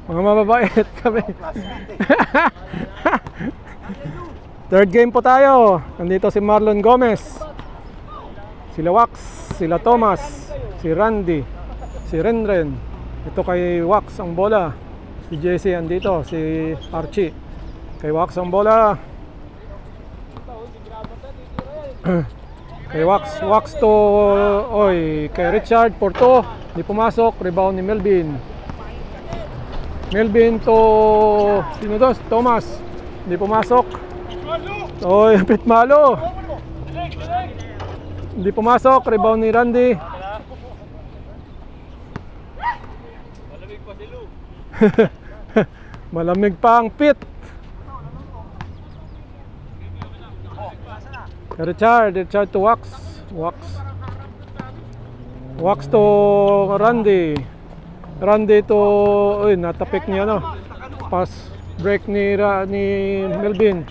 Mga mababait kami. Third game po tayo. Nandito si Marlon Gomez, sila Wax, sila Thomas, si Randy, si Renren. Ito kay Wax ang bola. Si JC andito, si Archie. Kay Wax ang bola. Kay Wax to kay Richard Porto, di pumasok. Rebound ni Melvin to sino dos? Thomas, di pumasok. Pitmalo, di pumasok. Rebound ni Randy. Malamig pa ang pit. Richard to Wax to Randy to natapik niya pass break ni Melvin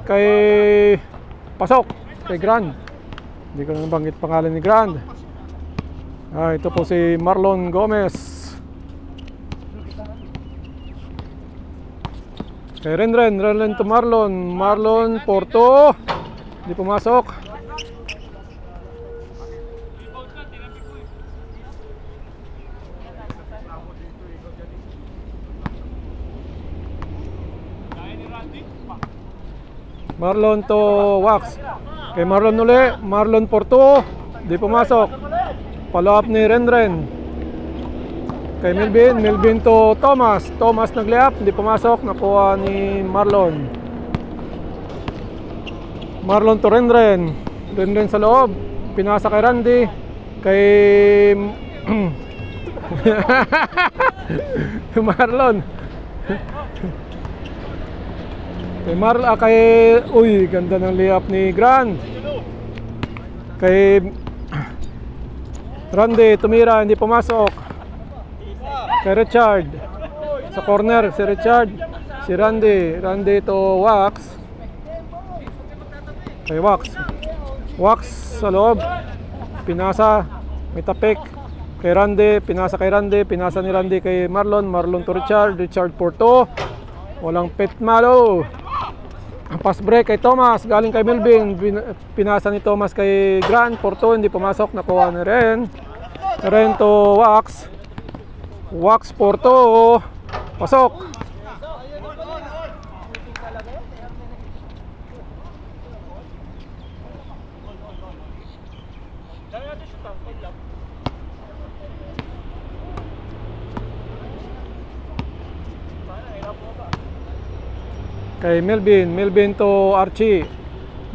kay pasok kay Grand. Hindi ko na nabanggit pangalan ni Grand. Ito po si Marlon Gomez kay Renren to Marlon Porto. Di pumasok. Marlon to Wax. Kay Marlon uli. Marlon Porto. Di pumasok. Follow up ni Renren. Kay Melvin to Thomas. Thomas nag-layup. Di pumasok. Nakuha ni Marlon. Marlon to Renren sa loob. Pinasa kay Randy. Kay Marlon. Ganda ng layup ni Grand. Kay Randy tumira, hindi pumasok. Kay Richard sa corner, si Richard, si Randy to Wax. Kay Wax sa loob. Pinasa, may tapik. Kay Randy, pinasa ni Randy kay Marlon to Richard Porto. Walang pitmalo. Pass break kay Thomas, galing kay Melvin. Pinasa ni Thomas kay Grand Porto, hindi pumasok. Nakuha ni Ren to Wax Porto. Pasok. Kay Melvin to Archie.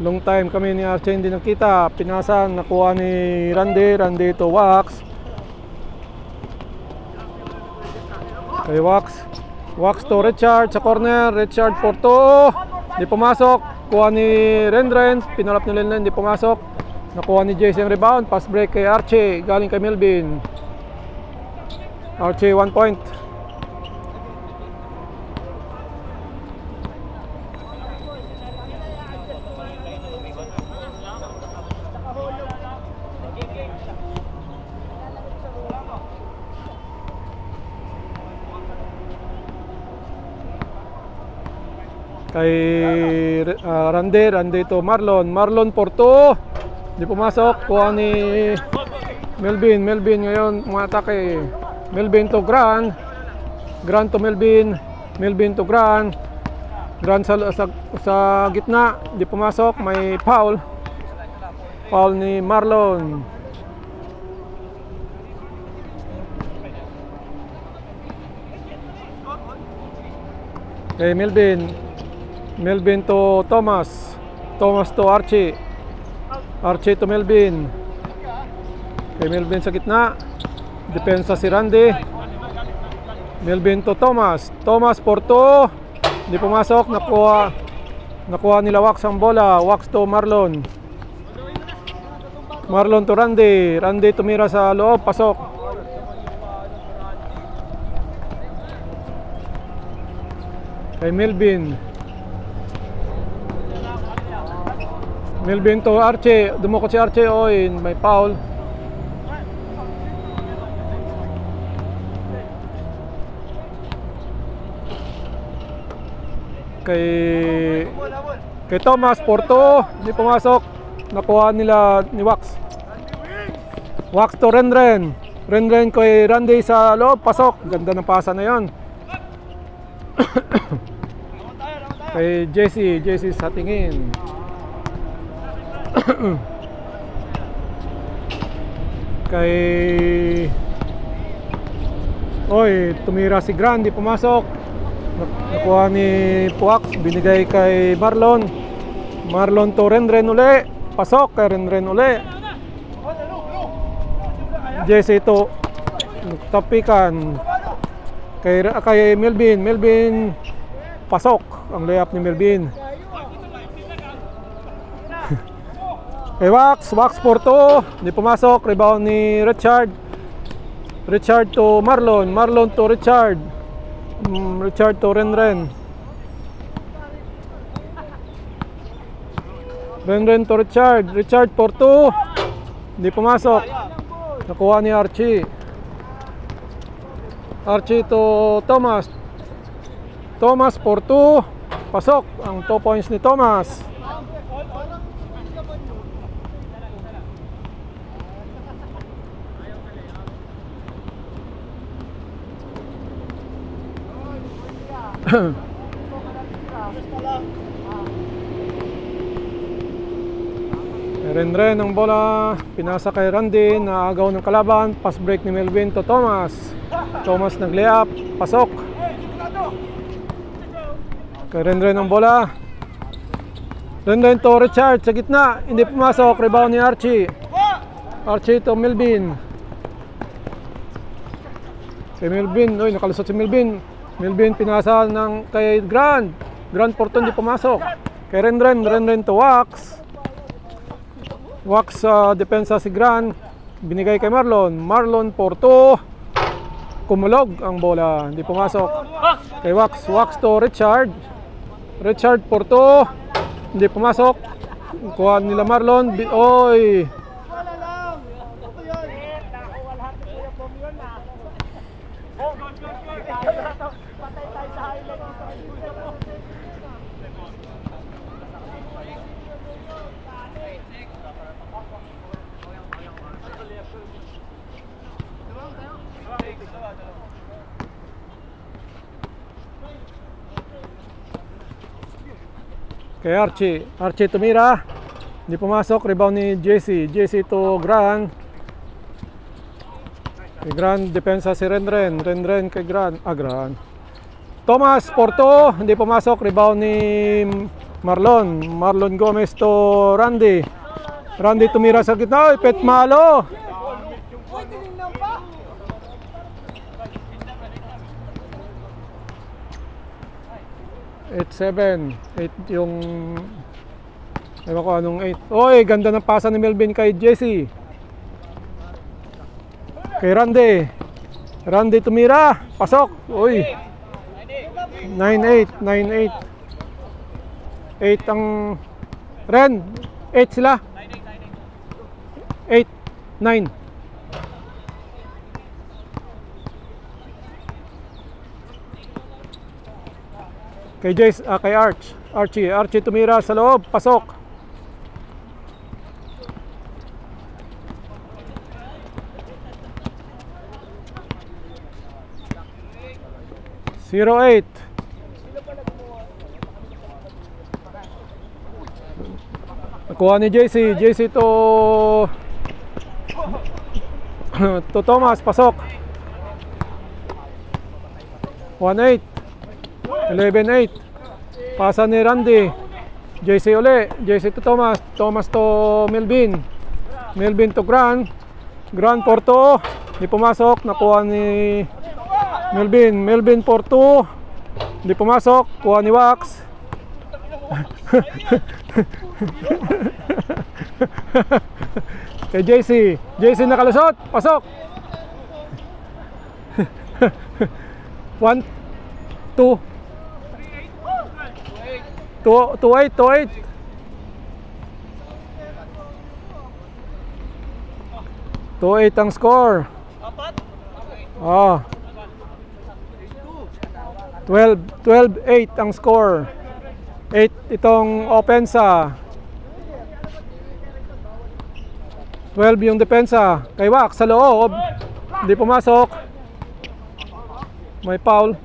Long time kami ni Archie hindi nakita. Pinasa, nakuha ni Randy to Wax. Kay Wax to Richard sa corner. Richard Porto. Di pumasok. Kuha ni Renren. Pinalap ni Renren, di pumasok. Nakuha ni JC ang rebound. Pass break kay Archie. Galing kay Melvin. Archie 1 point. Kay Randy to Marlon Porto. Di pumasok. Kuha ni Melvin ngayon umatake. Melvin to Grand to Melvin to Grand sa gitna. Di pumasok. May foul ni Marlon. Kay Melvin to Thomas to Archie to Melvin. Kay Melvin sa gitna. Depensa si Randy. Melvin to Thomas Porto. Hindi pumasok. Nakuha nila Wax ang bola. Wax to Marlon to Randy tumira sa loob. Pasok. Kay Melvin to Archie. Dumukot si Archie. May foul. kay Thomas Porto, hindi pumasok. Nakuha nila ni Wax. Wax to Renren. Renren kay Randy sa loob, pasok. Ganda ng pasa na 'yon. Kay JC sa tingin. Kay tumira si Grandi, pumasok. Nakuha ni Puax, binigay kay Marlon. Marlon to Renren uli, pasok kay Renren uli. Jesse to tapikan kay Melvin, pasok ang layup ni Melvin. Kay Wax Porto, hindi pumasok. Rebound ni Richard to Marlon to Richard to Renren to Richard Porto, hindi pumasok. Nakuha ni Archie to Thomas Porto, pasok ang 2 points ni Thomas. Renren ang bola, pinasa kay Randy, naagaw ng kalaban, pass break ni Melvin to Thomas. Thomas nag-layup, pasok. Kay Renren ang bola. Renren to Richard sa gitna, hindi pumasok. Rebound ni Archie to Melvin. Kay Melvin, nakalusot si Melvin. Melvin pinasa ng kay Grand Porto, hindi pumasok. Kay Renren to Wax depensa si Grand, binigay kay Marlon Porto, kumulog ang bola, hindi pumasok. Kay Wax to Richard Porto, hindi pumasok. Kuha nila Marlon, kay Archie tumira, hindi pumasok. Rebound ni JC to Gran. Kay Gran depensa si Renren kay Gran. Thomas Porto, hindi pumasok. Rebound ni Marlon Gomez to Randy tumira sa gitna. Pet malo. Eight yung ewan ko anong 8. Ganda ng pasa ni Melvin kay Jesse. Kay Randy tumira, pasok. 9-8 ang Ren. 8 sila. 8-9. Kay Archie tumira sa loob, pasok. Zero 8. Nakuha ni JC to Thomas, pasok. 1-8. 11-8. Pasa ni Randy. JC to Thomas to Melvin to Gran Porto, hindi pumasok. Nakuha ni Melvin Porto, hindi pumasok. Kuha ni Wax. Kay JC nakalusot, pasok. 1-2 2-8 2-8 ang score. 12-8 ang score. 8 itong opensa. 12 yung depensa. Kay Wax sa loob. Hindi pumasok. May foul.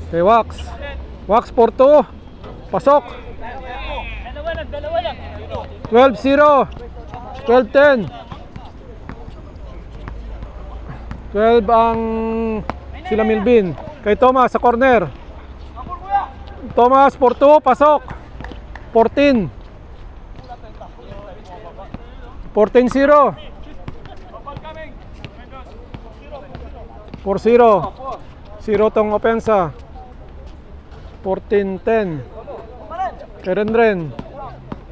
Kay Wax. Wax for 2. Pasok. 12-0. 12-10. 12 ang sila Melvin. Kay Thomas sa corner. Thomas for 2. Pasok. 14. 14-0. 4-0. 0 tong opensa. 14-10. Kay Renren.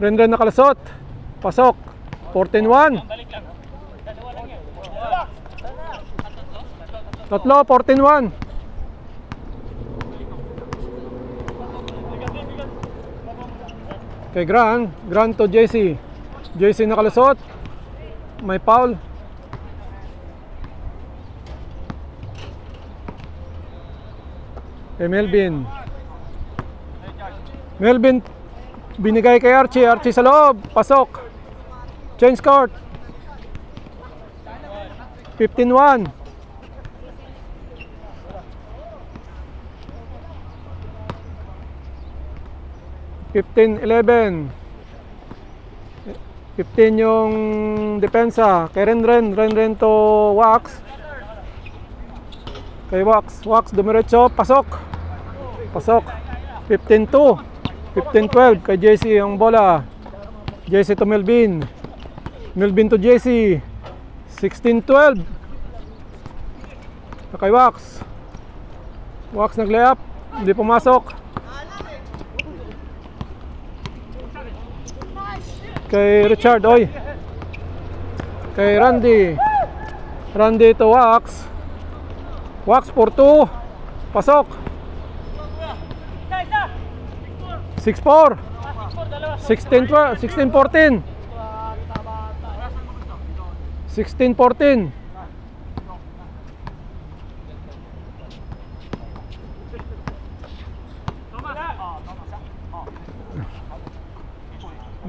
Renren nakalusot. Pasok. 14-1. Tatlo. 14-1. Kay Grant to JC. JC nakalusot. May foul. Kay Melvin. Melvin binigay kay Archie. Archie sa loob. Pasok. Change court. 15-1. 15-11. 15 yung depensa. Kay Renren to Wax. Kay Wax dumiretso. Pasok. 15-2. 15-12. Kay JC yung bola. JC to Melvin. Melvin to JC. 16-12. Kay Wax. Wax nag-layup. Hindi pumasok. Kay Richard, oy. Kay Randy to Wax. Wax for 2. Pasok. 6-4. 16-12. 16-14. 16-14.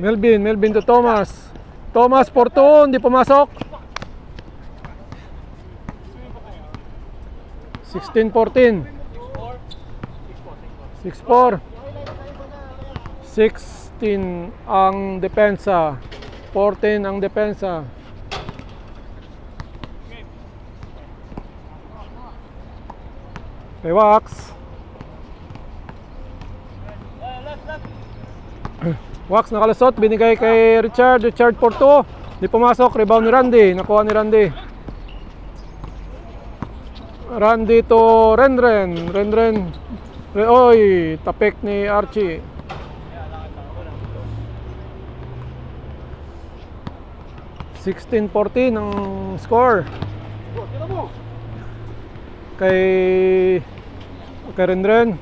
Melvin to Thomas. Thomas for 2, hindi pumasok. 16-14. 6-4. 16 ang depensa. 14 ang depensa. Kay Wax. Wax nakalusot, binigay kay Richard for 2. Di pumasok, rebound ni Randy. Nakuha ni Randy. Randy to Renren. Oy, tapik ni Archie. (16-14) ang score. Kay Renren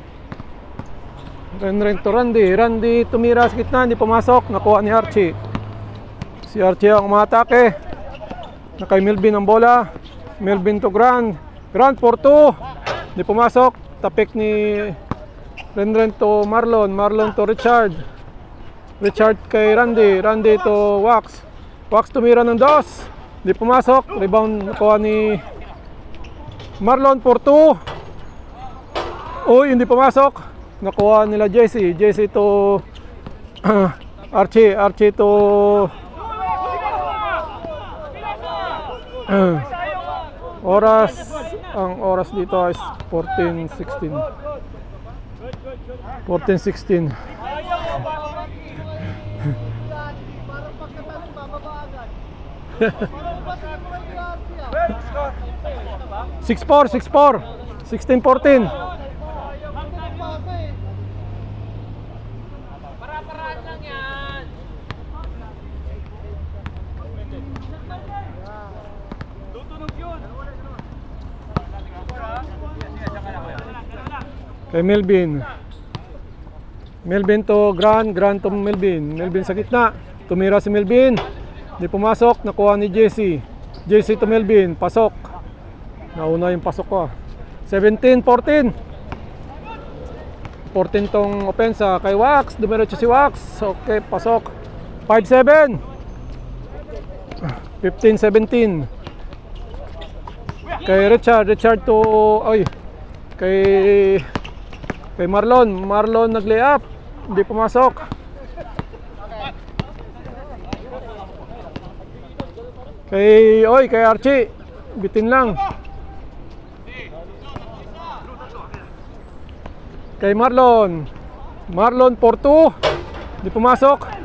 to Randy tumira sa gitna, hindi pumasok, nakuha ni Archie. Si Archie ang umatake. Na kay Melvin ang bola. Melvin to Grant for 2, hindi pumasok. Tapik ni Renren to Marlon to Richard kay Randy to Wax tumira ng 2, hindi pumasok. Rebound nakuha ni Marlon for 2. Uy, hindi pumasok. Nakuha nila JC to Archie to ang oras dito is 14-16. 14-16. (6-4) 16-14. Kay Melvin to Grant to Melvin sa gitna. Tumira si Melvin, hindi pumasok, nakuha ni JC to Melvin, pasok. Nauna yung pasok ko. 17-14. 14 tong opensa kay Wax. Dumiretso si Wax. Okay, pasok. 5-7. 15-17. Kay Richard to kay Marlon nag-lay up. Hindi pumasok. Kay Archie. Bitin lang. Kay Marlon 4-2. Hindi pumasok.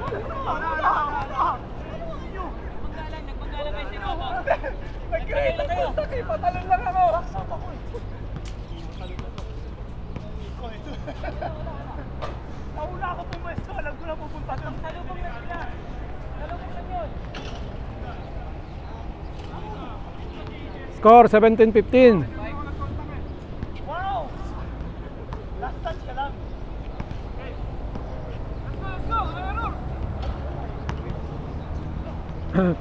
Patalon lang ako. Naula ako pumesto. Alam ko na pupunta doon. Salubong na sila. Salubong na yun. Score 17-15. Wow! Last touch ka lang. Let's go!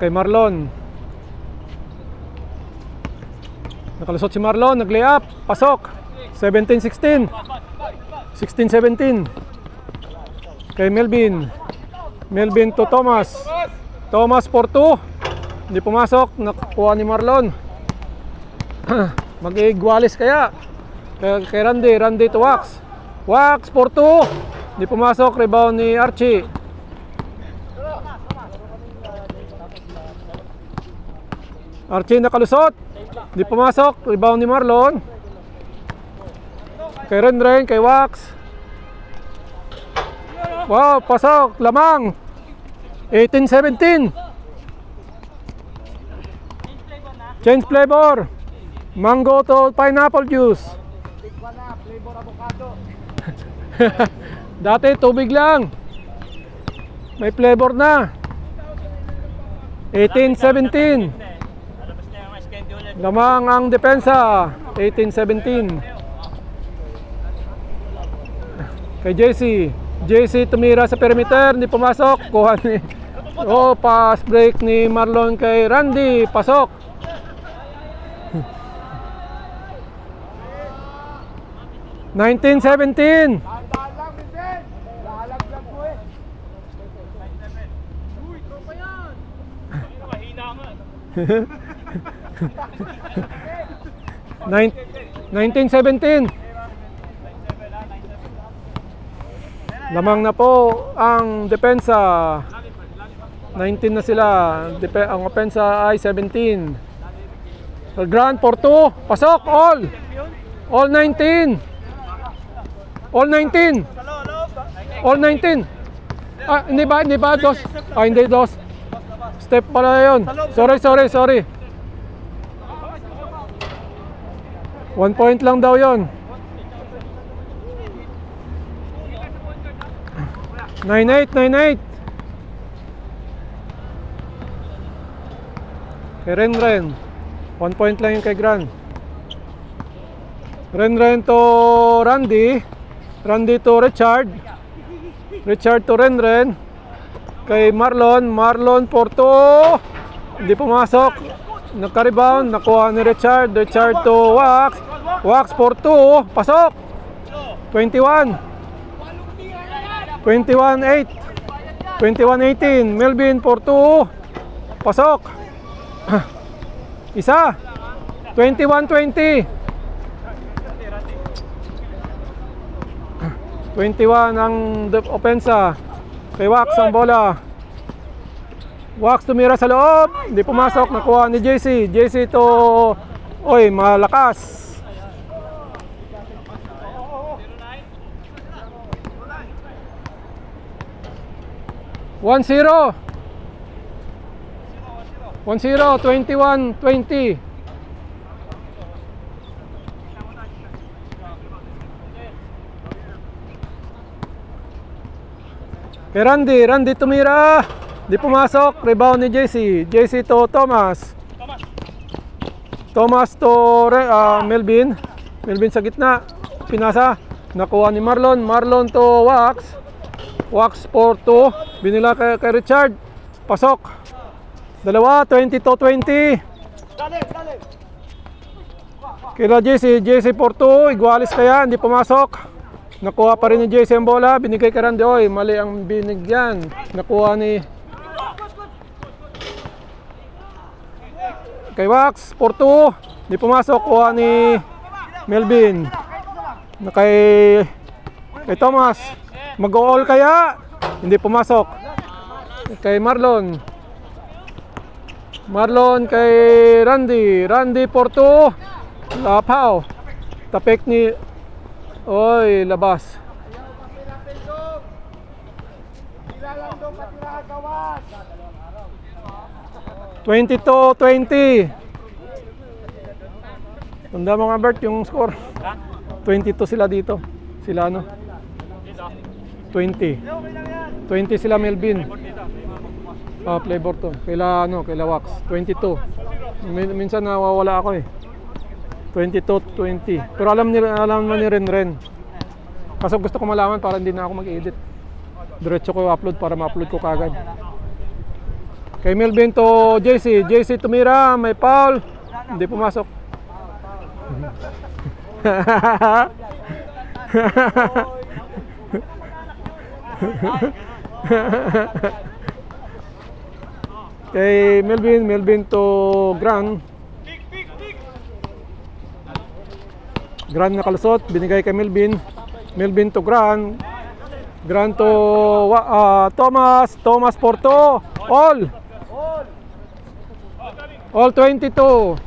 Kay Marlon. Nakalusot si Marlon, nag-lay up, pasok. 17-16. 16-17. Kay Melvin to Thomas. Thomas 4-2. Hindi pumasok, nakuha ni Marlon. Mag-igwalis kaya. Kay Randy to Wax. Wax 4-2. Hindi pumasok, rebound ni Archie. Archie nakalusot. Hindi pumasok, rebound ni Marlon. Kay Renren, kay Wax. Wow, pasok, lamang. 18-17. Change flavor. Mango to pineapple juice. Flavor avocado. Dati tubig lang. May flavor na. 18-17. Lamang ang depensa. 18-17. Kay JC tumira sa perimeter, hindi pumasok. Kuha ni pass break ni Marlon kay Randy, pasok. Dahan-dahan lang, Vincent. Lalag lang po eh. Uy, tropa yan. Mahina nga. 19-17. Lamang na po ang depensa. 19 na sila. Ang opensa ay 17. Grand 4-2. Pasok all 19. All 19. All 19. Hindi ba dos? Hindi dos. Step pala yun. Sorry. 1 point lang daw yun. 9-8. Kay Renren. 1 point lang yung kay Gran. Renren to Randy. Randy to Richard. Richard to Renren. Kay Marlon 4-2. Hindi pumasok. Nagka-rebound. Nakuha ni Richard to Wax. Wax 4-2. Pasok. 21. 21-8. 21-18. Melvin 4-2. Pasok. Isa. 21-20. 21 ang opensa. Kay Wax ang bola. Wax tumira sa loob. Hindi pumasok. Nakuha ni JC. JC to malakas. 1-0. 21-20. Kay Randy tumira. Di pumasok. Rebound ni JC. JC to Thomas. Thomas to Melvin. Melvin sa gitna. Pinasa. Nakuha ni Marlon. Marlon to Wax. Wax 4-2. Binila kay Richard. Pasok. Dalawa. 22-20. Kila JC for 2, Igualis kaya, hindi pumasok. Nakuha pa rin ni JC ang bola, binigay kay Randy. Oy, mali ang binigyan. Nakuha ni kay Wax for 2, hindi pumasok. Kuha ni Melvin. Kay Thomas. Mag-all kaya, hindi pumasok. Kay Marlon kay Randy for 2, lapaw. Tapik ni oy, labas. 22-20. Tanda mo nga Bert yung score. 22 sila dito. Sila ano? 20 sila Melvin. Playboard to. Kaila Wax. 22. Minsan nawawala ako eh. 22-20. Pero alam mo ni Ren. Kaso gusto ko malaman para hindi na ako mag-edit. Diretso ko upload para ma-upload ko kagad. Kay Melvin to JC tumira, may foul. Hindi pumasok. Kay Melvin to Gran nakalusot, binigay kay Melvin to Gran to Thomas Porto, all 22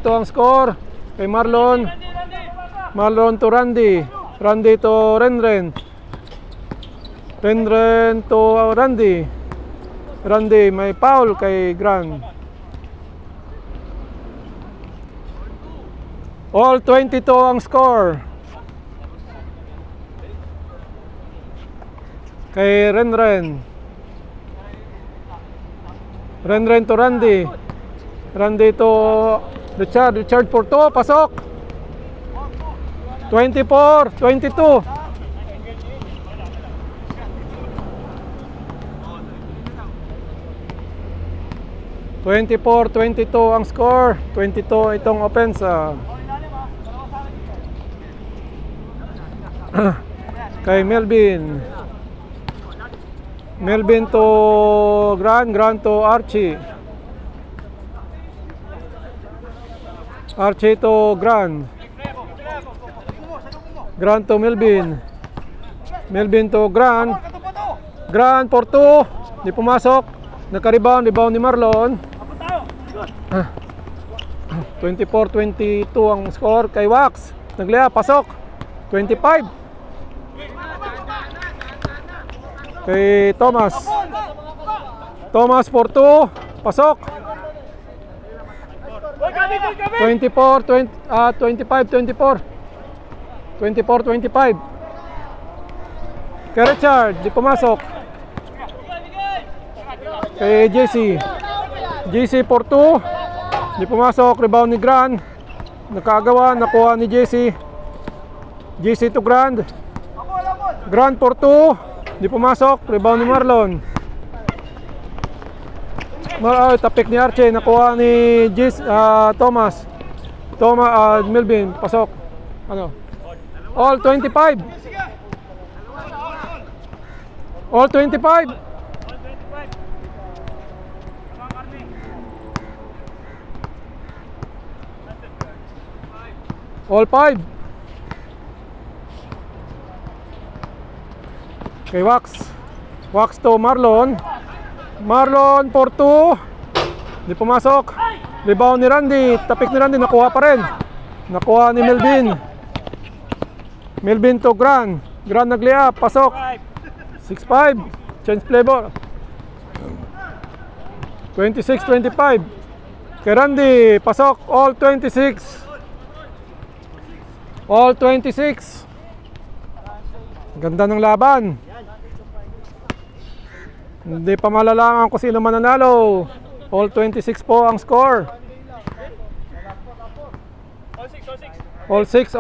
ang score. Kay Marlon to Randy to Renren to Randy, may foul kay Gran. All 22 ang score. Kay Renren to Randy to Richard for 2, pasok. 24-22. Ang score. 22 itong offense. Kay Melvin to Gran to Archie to Gran to Melvin to Gran for 2, di pumasok. Naka-rebound ni Marlon. 24-22 ang score. Kay Wax naglea, pasok. 25 kay Thomas for 2, pasok. 24-25 kay Richard, di pumasok. Kay JC for 2, di pumasok. Rebound ni Gran, nakaagawa, nakuha ni JC to Gran for 2, di pumasok. Rebound ni Marlon. Tapik ni Archie, nakuha ni Thomas Melvin, pasok. All 25. All 25. All 5. Kay Wax to Marlon for 2, di pumasok. Rebound ni Randy, tapik ni Randy, nakuha pa rin. Nakuha ni Melvin to Gran naglia, pasok. 6-5, change play ball. 26-25 kay Randy, pasok. All 26. Ganda ng laban. Hindi pa malalaman kung sino mananalo. All 26 po ang score. All 6.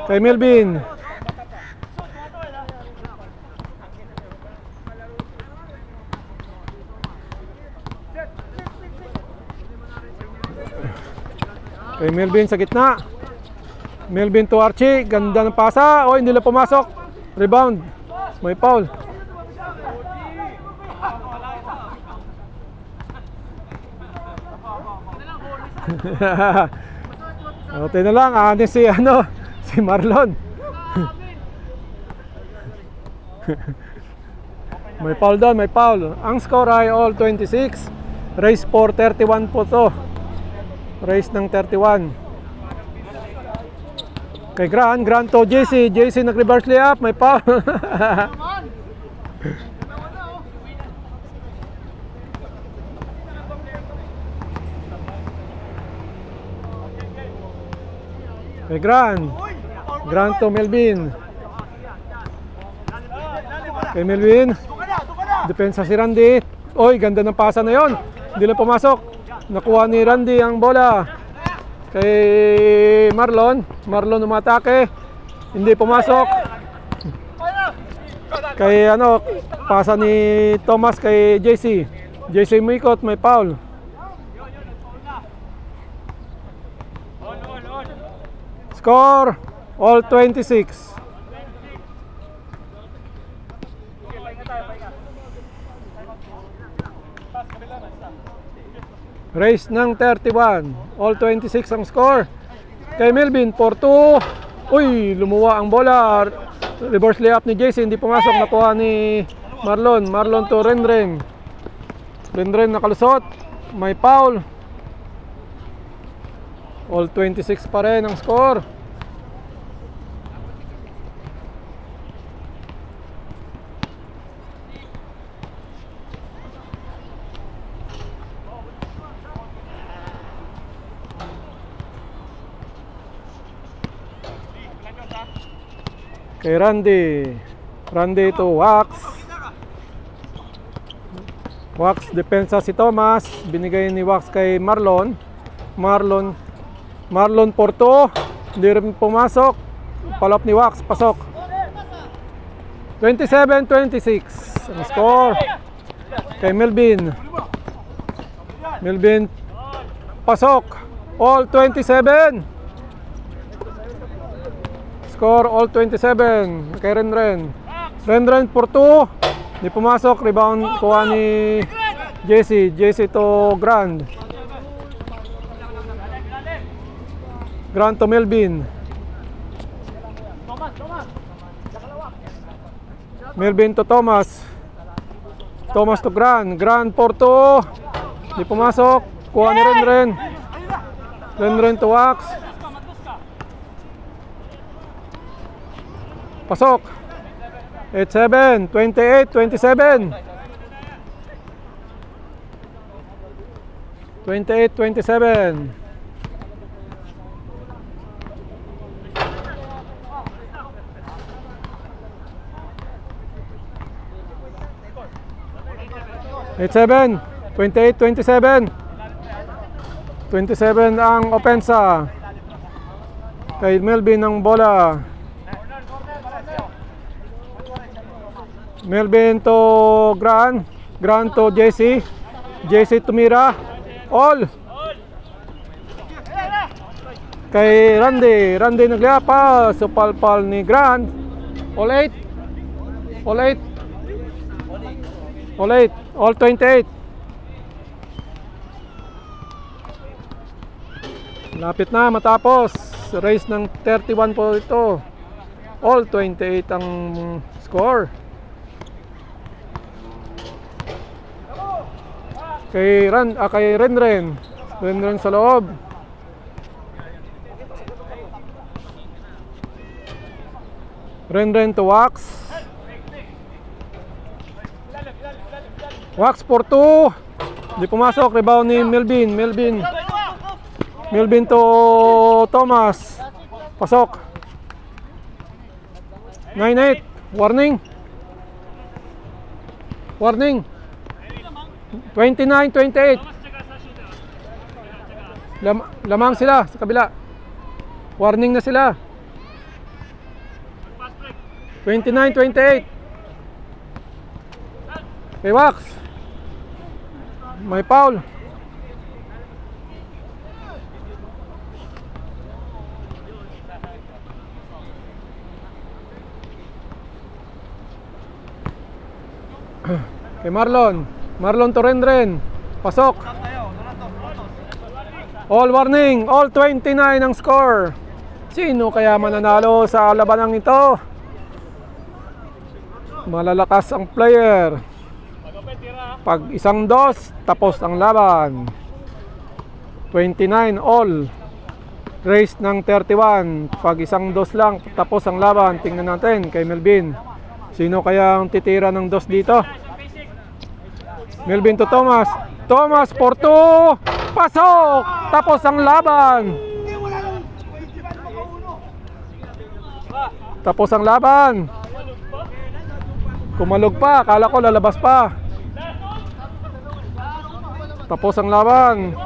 Kay Melvin. Kay Melvin sa gitna. Melvin to Archie. Ganda ng pasa. O, hindi lang pumasok. Rebound. May foul. Ote na lang. Si Marlon. May foul doon, may foul. Ang score ay all 26. Race for 31 po to. Race ng 31. Kay Grant to JC. JC nag-reverse layup, may foul. Kay Grant to Melvin. Kay Melvin. Depensa si Randy. Oy, ganda ng pasa na yon. Hindi lang pumasok. Nakuha ni Randy ang bola. Kay Marlon. Marlon umatake. Hindi pumasok. Kay pasa ni Thomas kay JC. JC Muikot, may foul. Score all 26. Race ng 31. All 26 ang score. Kay Melvin, 4-2. Uy, lumuwa ang bola. Reverse layup ni JC, hindi pumasok. Nakuha ni Marlon. Marlon to Renren. Renren nakalusot. May foul. All 26 pa rin ang score. Kay Randy to Wax. Wax, depensa si Thomas. Binigay ni Wax kay Marlon. Marlon Porto. Hindi rin pumasok. Palop ni Wax, pasok. 27-26 ang score. Kay Melvin. Melvin, pasok. All 27. Score all 27. Kay Renren Porto. Hindi pumasok. Rebound kuha ni JC to Grant to Melvin. Melvin to Thomas to Grant Porto. Hindi pumasok. Kuha ni Renren to Wax. Pasok. 8-7, 28-27. 28-27. Eight-7, 28-27. 27 ang opensa. Kay Melvin ang bola. Melvin to Grant to JC tumira. All. Kay Randy nagliapa. Supalpal ni Grant. All 8. All 28. Lapit na matapos. Race ng 31 po ito. All 28 ang score. Kay Renren sa loob. Renren to Wax. Wax for 2. Hindi pumasok. Rebound ni Melvin to Thomas. Pasok. 9-8. Warning. 29-28. Lamang sila sa kabila. Warning na sila. 29-28. Kay Wax. May foul. Kay Marlon. Marlon Torrendren. Pasok. All warning. All 29 ang score. Sino kaya mananalo sa labanang ito? Malalakas ang player. Pag isang dos, tapos ang laban. 29 all. Race ng 31. Pag isang dos lang, tapos ang laban. Tingnan natin kay Melvin. Sino kaya ang titira ng dos dito? Melvin to Thomas. Thomas for 2. Pasok! Tapos ang laban. Tapos ang laban. Kumalog pa. Akala ko lalabas pa. Tapos ang laban.